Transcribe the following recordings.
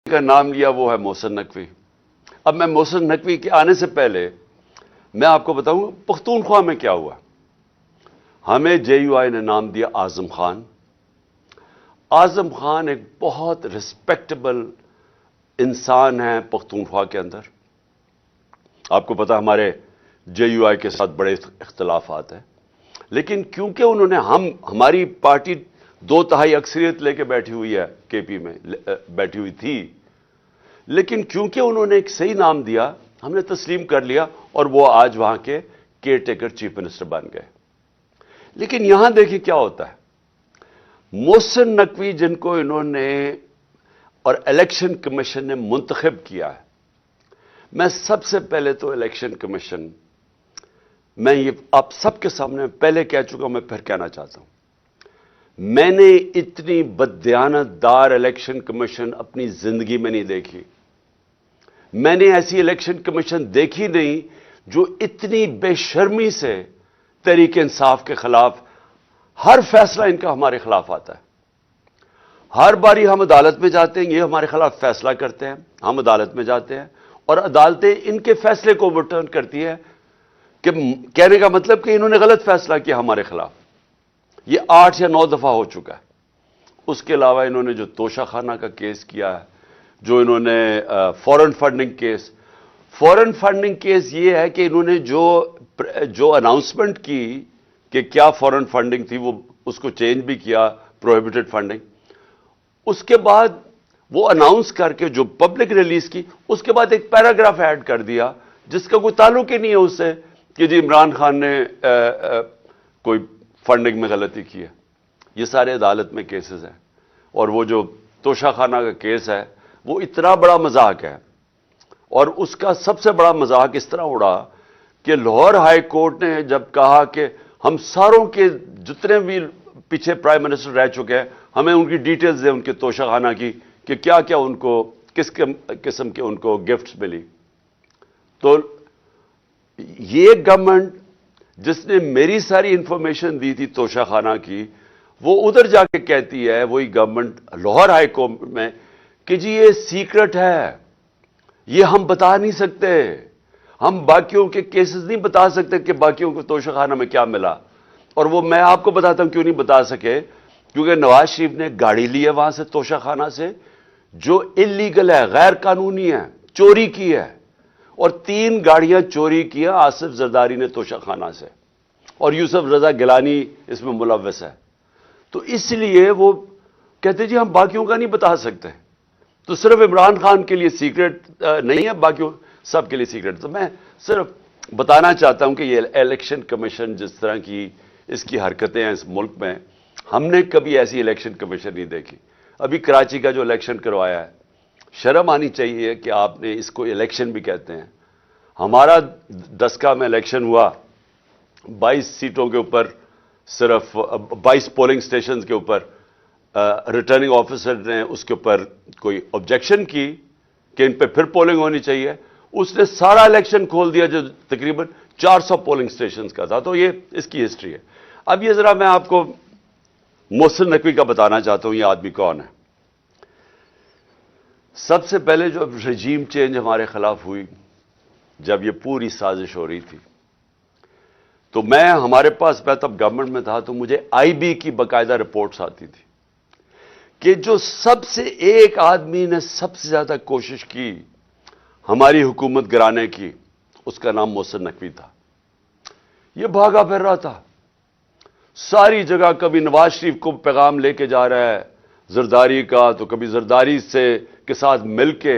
کا نام لیا وہ ہے محسن نقوی۔ اب میں محسن نقوی کے آنے سے پہلے میں آپ کو بتاؤں پختونخوا میں کیا ہوا۔ ہمیں جے یو آئی نے نام دیا اعظم خان۔ اعظم خان ایک بہت ریسپیکٹیبل انسان ہے پختونخوا کے اندر۔ آپ کو پتا ہمارے جے یو آئی کے ساتھ بڑے اختلافات ہیں، لیکن کیونکہ انہوں نے ہماری پارٹی 2/3 اکثریت لے کے بیٹھی ہوئی ہے، کے پی میں بیٹھی ہوئی تھی، لیکن کیونکہ انہوں نے ایک صحیح نام دیا ہم نے تسلیم کر لیا، اور وہ آج وہاں کے کیئر ٹیکر چیف منسٹر بن گئے۔ لیکن یہاں دیکھیں کیا ہوتا ہے، محسن نقوی جن کو انہوں نے اور الیکشن کمیشن نے منتخب کیا ہے، میں سب سے پہلے تو الیکشن کمیشن، میں یہ آپ سب کے سامنے پہلے کہہ چکا ہوں، میں پھر کہنا چاہتا ہوں، میں نے اتنی بددیانت دار الیکشن کمیشن اپنی زندگی میں نہیں دیکھی۔ میں نے ایسی الیکشن کمیشن دیکھی نہیں جو اتنی بے شرمی سے تحریک انصاف کے خلاف ہر فیصلہ ان کا ہمارے خلاف آتا ہے۔ ہر باری ہم عدالت میں جاتے ہیں، یہ ہمارے خلاف فیصلہ کرتے ہیں، ہم عدالت میں جاتے ہیں اور عدالتیں ان کے فیصلے کو اوورٹرن کرتی ہے، کہ کہنے کا مطلب کہ انہوں نے غلط فیصلہ کیا ہمارے خلاف۔ یہ 8 یا 9 دفعہ ہو چکا ہے۔ اس کے علاوہ انہوں نے جو توشہ خانہ کا کیس کیا ہے، جو انہوں نے فورن فنڈنگ کیس یہ ہے کہ انہوں نے جو اناؤنسمنٹ کی کہ کیا فورن فنڈنگ تھی، وہ اس کو چینج بھی کیا، پروہیبٹڈ فنڈنگ۔ اس کے بعد وہ اناؤنس کر کے جو پبلک ریلیز کی، اس کے بعد ایک پیراگراف ایڈ کر دیا جس کا کوئی تعلق ہی نہیں ہے اس سے کہ جی عمران خان نے کوئی فنڈنگ میں غلطی کی ہے۔ یہ سارے عدالت میں کیسز ہیں، اور وہ جو توشہ خانہ کا کیس ہے وہ اتنا بڑا مذاق ہے، اور اس کا سب سے بڑا مذاق اس طرح اڑا کہ لاہور ہائی کورٹ نے جب کہا کہ ہم ساروں کے جتنے بھی پیچھے پرائم منسٹر رہ چکے ہیں، ہمیں ان کی ڈیٹیلز دیں ان کے توشہ خانہ کی، کہ کیا کیا ان کو کس قسم کے ان کو گفٹس ملی۔ تو یہ گورنمنٹ جس نے میری ساری انفارمیشن دی تھی توشہ خانہ کی، وہ ادھر جا کے کہتی ہے وہی گورنمنٹ لاہور ہائی کورٹ میں کہ جی یہ سیکرٹ ہے، یہ ہم بتا نہیں سکتے، ہم باقیوں کے کیسز نہیں بتا سکتے کہ باقیوں کو توشہ خانہ میں کیا ملا۔ اور وہ میں آپ کو بتاتا ہوں کیوں نہیں بتا سکے، کیونکہ نواز شریف نے گاڑی لی ہے وہاں سے توشہ خانہ سے، جو اللیگل ہے، غیر قانونی ہے، چوری کی ہے، اور 3 گاڑیاں چوری کیا آصف زرداری نے توشہ خانہ سے، اور یوسف رضا گیلانی اس میں ملوث ہے۔ تو اس لیے وہ کہتے جی ہم باقیوں کا نہیں بتا سکتے، تو صرف عمران خان کے لیے سیکرٹ نہیں ہے، باقیوں سب کے لیے سیکرٹ۔ تو میں صرف بتانا چاہتا ہوں کہ یہ الیکشن کمیشن جس طرح کی اس کی حرکتیں ہیں اس ملک میں، ہم نے کبھی ایسی الیکشن کمیشن نہیں دیکھی۔ ابھی کراچی کا جو الیکشن کروایا ہے، شرم آنی چاہیے کہ آپ نے اس کو الیکشن بھی کہتے ہیں۔ ہمارا دسکا میں الیکشن ہوا، 22 سیٹوں کے اوپر، صرف 22 پولنگ سٹیشنز کے اوپر ریٹرننگ آفیسر نے اس کے اوپر کوئی آبجیکشن کی کہ ان پہ پھر پولنگ ہونی چاہیے، اس نے سارا الیکشن کھول دیا جو تقریباً 400 پولنگ سٹیشنز کا تھا۔ تو یہ اس کی ہسٹری ہے۔ اب یہ ذرا میں آپ کو محسن نقوی کا بتانا چاہتا ہوں یہ آدمی کون ہے۔ سب سے پہلے جو رجیم چینج ہمارے خلاف ہوئی، جب یہ پوری سازش ہو رہی تھی، تو ہمارے پاس میں تب گورنمنٹ میں تھا، تو مجھے آئی بی کی باقاعدہ رپورٹس آتی تھی کہ جو سب سے ایک آدمی نے سب سے زیادہ کوشش کی ہماری حکومت گرانے کی، اس کا نام محسن نقوی تھا۔ یہ بھاگا پھر رہا تھا ساری جگہ، کبھی نواز شریف کو پیغام لے کے جا رہا ہے زرداری کا، تو کبھی زرداری کے ساتھ مل کے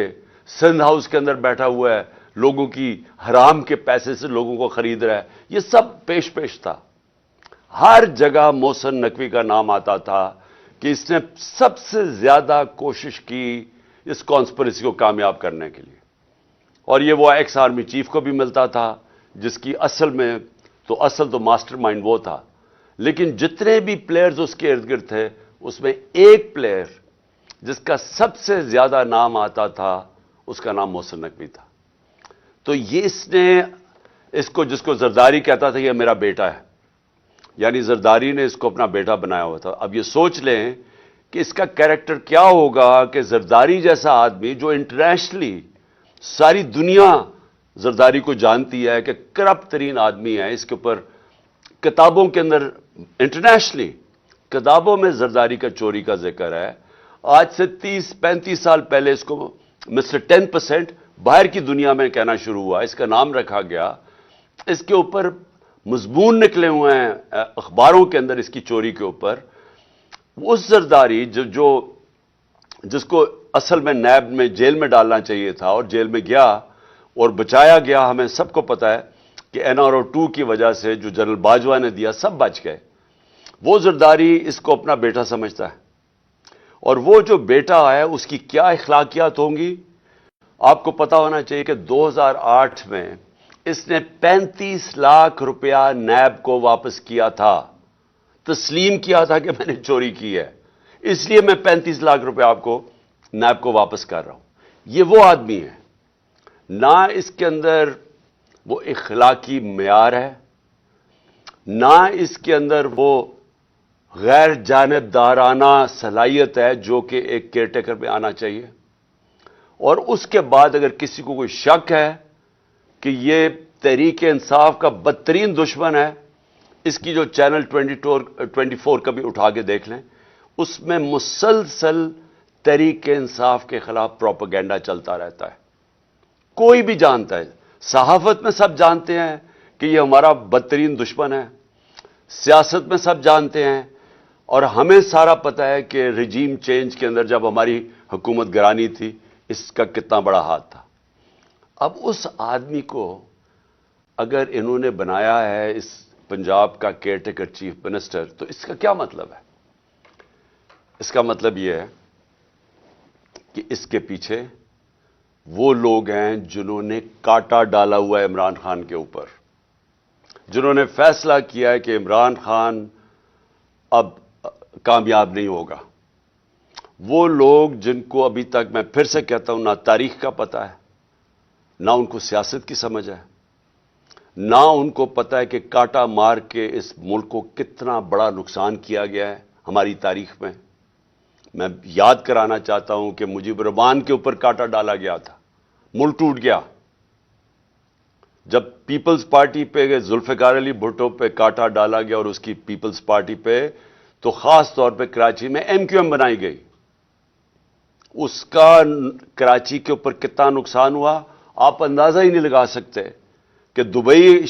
سندھ ہاؤس کے اندر بیٹھا ہوا ہے، لوگوں کی حرام کے پیسے سے لوگوں کو خرید رہا ہے۔ یہ سب پیش تھا، ہر جگہ محسن نقوی کا نام آتا تھا کہ اس نے سب سے زیادہ کوشش کی اس کانسپریسی کو کامیاب کرنے کے لیے، اور یہ وہ ایکس آرمی چیف کو بھی ملتا تھا جس کی اصل تو ماسٹر مائنڈ وہ تھا، لیکن جتنے بھی پلیئرز اس کے ارد گرد تھے، اس میں ایک پلیئر جس کا سب سے زیادہ نام آتا تھا، اس کا نام محسن نقوی تھا۔ تو یہ جس کو زرداری کہتا تھا یہ میرا بیٹا ہے، یعنی زرداری نے اس کو اپنا بیٹا بنایا ہوا تھا۔ اب یہ سوچ لیں کہ اس کا کیریکٹر کیا ہوگا کہ زرداری جیسا آدمی جو انٹرنیشنلی ساری دنیا زرداری کو جانتی ہے کہ کرپٹ ترین آدمی ہے، اس کے اوپر کتابوں کے اندر انٹرنیشنلی کتابوں میں زرداری کا چوری کا ذکر ہے، آج سے 30-35 سال پہلے اس کو مسٹر 10% باہر کی دنیا میں کہنا شروع ہوا، اس کا نام رکھا گیا، اس کے اوپر مضمون نکلے ہوئے ہیں اخباروں کے اندر اس کی چوری کے اوپر۔ اس زرداری جس کو اصل میں نیب میں جیل میں ڈالنا چاہیے تھا اور جیل میں گیا اور بچایا گیا، ہمیں سب کو پتا ہے کہ NRO 2 کی وجہ سے جو جنرل باجوہ نے دیا سب بچ گئے، وہ زرداری اس کو اپنا بیٹا سمجھتا ہے، اور وہ جو بیٹا ہے اس کی کیا اخلاقیات ہوں گی آپ کو پتا ہونا چاہیے کہ 2008 میں اس نے 35 لاکھ روپیہ نیب کو واپس کیا تھا، تسلیم کیا تھا کہ میں نے چوری کی ہے، اس لیے میں 35 لاکھ روپے آپ کو نیب کو واپس کر رہا ہوں۔ یہ وہ آدمی ہے، نہ اس کے اندر وہ اخلاقی معیار ہے، نہ اس کے اندر وہ غیر جانبدارانہ صلاحیت ہے جو کہ ایک کیئر ٹیکر میں آنا چاہیے۔ اور اس کے بعد اگر کسی کو کوئی شک ہے کہ یہ تحریک انصاف کا بدترین دشمن ہے، اس کی جو چینل 24 کا بھی اٹھا کے دیکھ لیں، اس میں مسلسل تحریک انصاف کے خلاف پروپیگنڈا چلتا رہتا ہے، کوئی بھی جانتا ہے، صحافت میں سب جانتے ہیں کہ یہ ہمارا بدترین دشمن ہے، سیاست میں سب جانتے ہیں، اور ہمیں سارا پتہ ہے کہ رجیم چینج کے اندر جب ہماری حکومت گرانی تھی اس کا کتنا بڑا ہاتھ تھا۔ اب اس آدمی کو اگر انہوں نے بنایا ہے اس پنجاب کا کیئر ٹیکر چیف منسٹر، تو اس کا کیا مطلب ہے؟ اس کا مطلب یہ ہے کہ اس کے پیچھے وہ لوگ ہیں جنہوں نے کاٹا ڈالا ہوا ہے عمران خان کے اوپر، جنہوں نے فیصلہ کیا ہے کہ عمران خان اب کامیاب نہیں ہوگا، وہ لوگ جن کو ابھی تک میں پھر سے کہتا ہوں نہ تاریخ کا پتہ ہے، نہ ان کو سیاست کی سمجھ ہے، نہ ان کو پتہ ہے کہ کاٹا مار کے اس ملک کو کتنا بڑا نقصان کیا گیا ہے ہماری تاریخ میں۔ میں یاد کرانا چاہتا ہوں کہ مجیب الرحمان کے اوپر کاٹا ڈالا گیا تھا، ملک ٹوٹ گیا۔ جب پیپلز پارٹی پہ ذوالفقار علی بھٹو پہ کاٹا ڈالا گیا اور اس کی پیپلز پارٹی پہ، تو خاص طور پہ کراچی میں MQM بنائی گئی، اس کا کراچی کے اوپر کتنا نقصان ہوا آپ اندازہ ہی نہیں لگا سکتے کہ دبئی